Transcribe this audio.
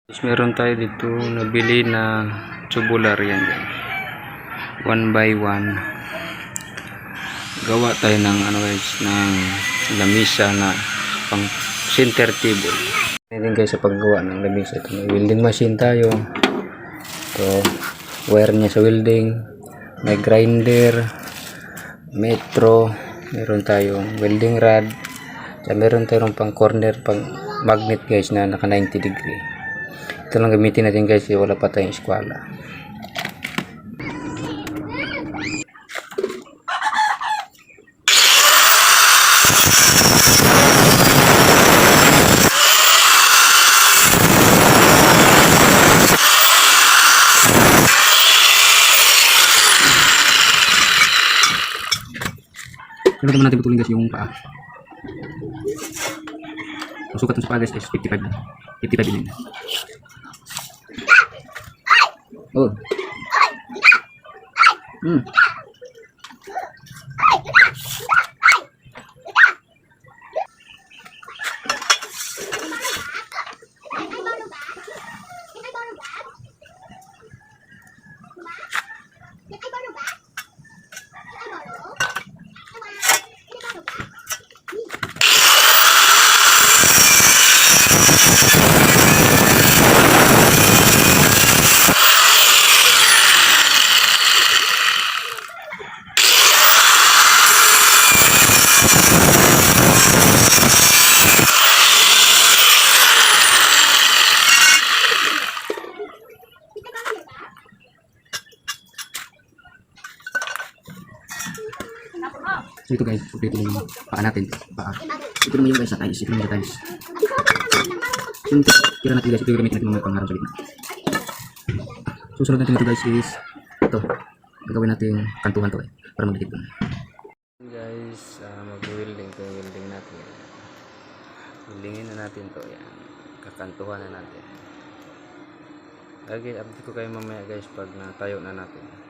Tapos meron tayo dito nabili na tubular yan guys. 1 by 1. Gawa tayo ng ano guys, ng lamisa na pang center table. Ngayon guys sa paggawa ng lamisa ito. May welding machine tayo. Ito, wire niya sa welding. May grinder, metro, meron tayong welding rod. At meron tayong pang corner, pang magnet guys na naka 90 degree. Ito lang gamitin natin guys, wala pa tayong eskwala. Pero naman natin putulin guys yung paa. Ang sukat ng sa paa guys is 55 na. 55 mm. Oh. So ito guys, ito yung paa natin. Paa. Ito naman yung guys sa tiles. Ito naman yung tiles. Yung tira natin guys, ito yung gamit natin mga pangharap sa gitna. Susunod natin ito guys is ito. Gagawin natin kantungan to para magdikit doon. Guys, mag-welding to, welding natin. Weldingin na natin to. Yan. Kakantuhan na natin. Lagi update ko kayo mamaya guys pag natayo na natin.